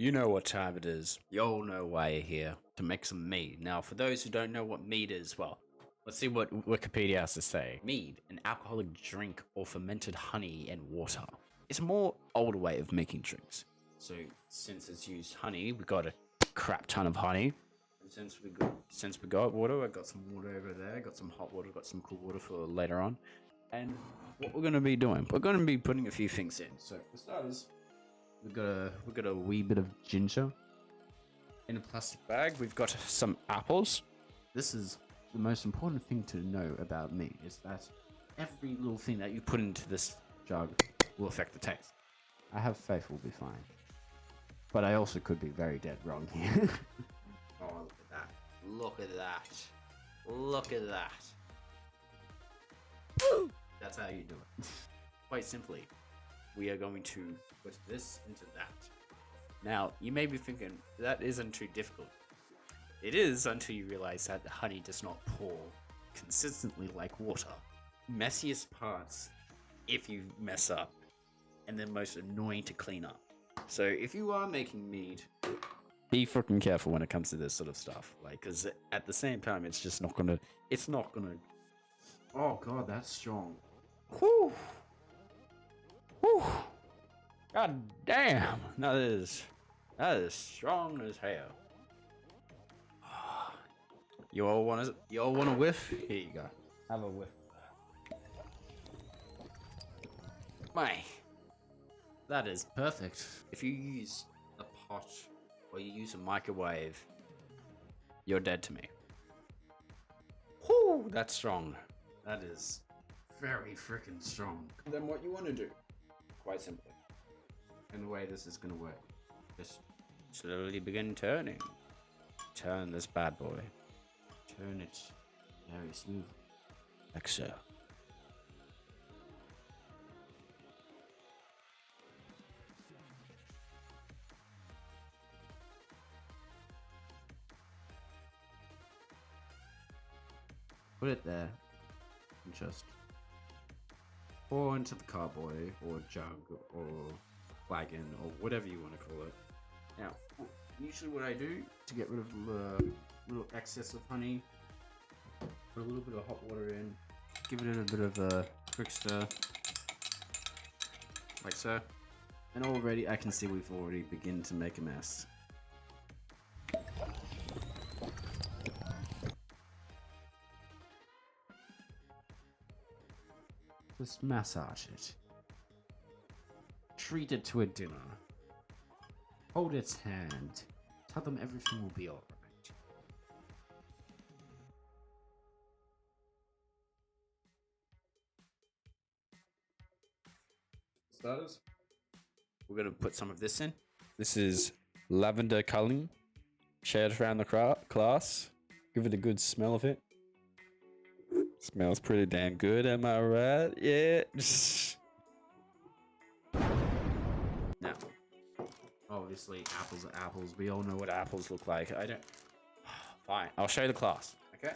You know what time it is. You all know why you're here, to make some mead. Now, for those who don't know what mead is, well, let's see what Wikipedia has to say. Mead, an alcoholic drink or fermented honey and water. It's a more older way of making drinks. So, since it's used honey, we got a crap ton of honey. And since we got water, I got some water over there, got some hot water, got some cool water for later on. And what we're gonna be doing, we're gonna be putting a few things in. So, for starters, we got a wee bit of ginger in a plastic bag. We've got some apples. This is the most important thing to know about me, is that every little thing that you put into this jug will affect the taste. I have faith we'll be fine, but I also could be very dead wrong here. Oh, look at that! Look at that! Look at that! Woo! That's how you do it. Quite simply, we are going to put this into that. Now, you may be thinking, that isn't too difficult. It is until you realize that the honey does not pour consistently like water. Messiest parts, if you mess up, and then most annoying to clean up. So if you are making mead, be freaking careful when it comes to this sort of stuff. Like, because at the same time, it's just not gonna, oh god, that's strong. Whew. Whew. God damn, that is strong as hell. You all want a whiff? Here you go. Have a whiff. My, that is perfect. If you use a pot or you use a microwave, you're dead to me. Whoo, that's strong. That is very freaking strong. Then what you want to do, quite simply, and the way this is going to work, just slowly begin turning. Turn this bad boy. Turn it very smoothly, like so. Put it there and just pour into the carboy or jug or flagon or whatever you want to call it. Now, usually what I do to get rid of the little excess of honey, put a little bit of hot water in, give it a bit of a quick stir, like so. And already I can see we've already begun to make a mess. Just massage it. Treat it to a dinner. Hold its hand. Tell them everything will be alright. Starters, we're going to put some of this in. This is lavender culling. Share it around the class. Give it a good smell of it. Smells pretty damn good, am I right? Yeah. Now, obviously, apples are apples. We all know what apples look like. I don't. Fine, I'll show you the class. Okay.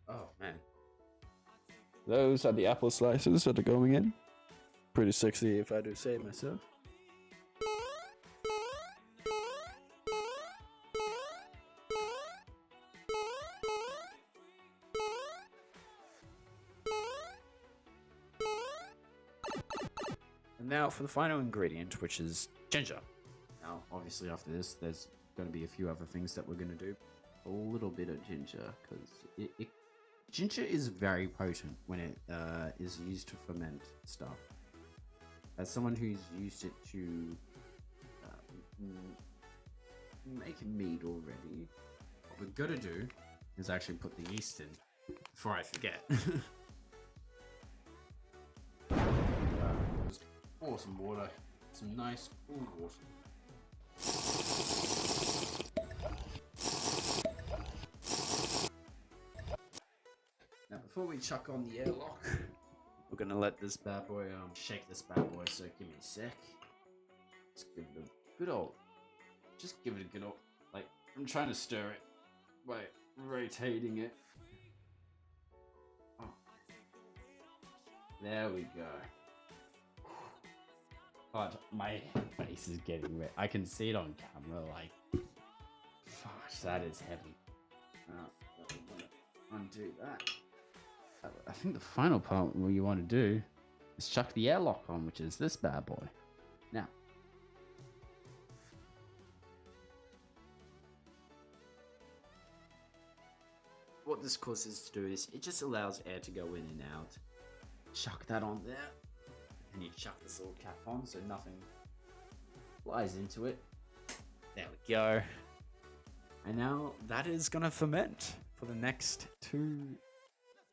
Oh man. Those are the apple slices that are going in. Pretty sexy, if I do say it myself. And now for the final ingredient, which is ginger. Now, obviously after this, there's going to be a few other things that we're going to do. A little bit of ginger, because ginger is very potent when it is used to ferment stuff. As someone who's used it to make mead already, what we're going to do is actually put the yeast in before I forget. Just pour some water, some nice cool water. Now before we chuck on the airlock, we're gonna let this bad boy shake this bad boy, so give me a sec. Just give it a good old, like, I'm trying to stir it by rotating it. Oh. There we go. God, my face is getting wet. I can see it on camera, like, fuck, that is heavy. Undo that. I think the final part what you want to do is chuck the airlock on, which is this bad boy. Now, what this causes to do is it just allows air to go in and out. Chuck that on there, and you chuck this little cap on so nothing flies into it. There we go. And now that is gonna ferment for the next 2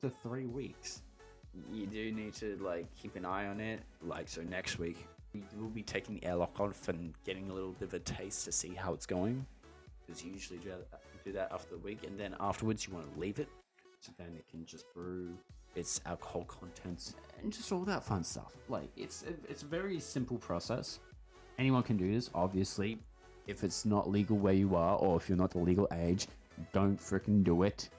to 3 weeks. You do need to like keep an eye on it. Like, so next week we will be taking the airlock off and getting a little bit of a taste to see how it's going. Because you usually do that after the week, and then afterwards you want to leave it so then it can just brew its alcohol contents and just all that fun stuff. Like, it's a very simple process. Anyone can do this, obviously. If it's not legal where you are, or if you're not the legal age, don't freaking do it.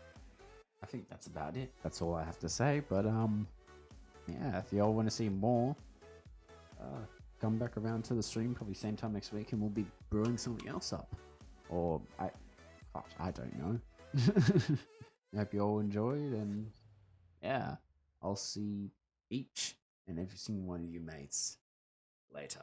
I think that's about it. That's all I have to say. But yeah, if y'all want to see more, come back around to the stream probably same time next week, and we'll be brewing something else up. Or I don't know. I hope you all enjoyed, and yeah, I'll see each and every single one of you mates later.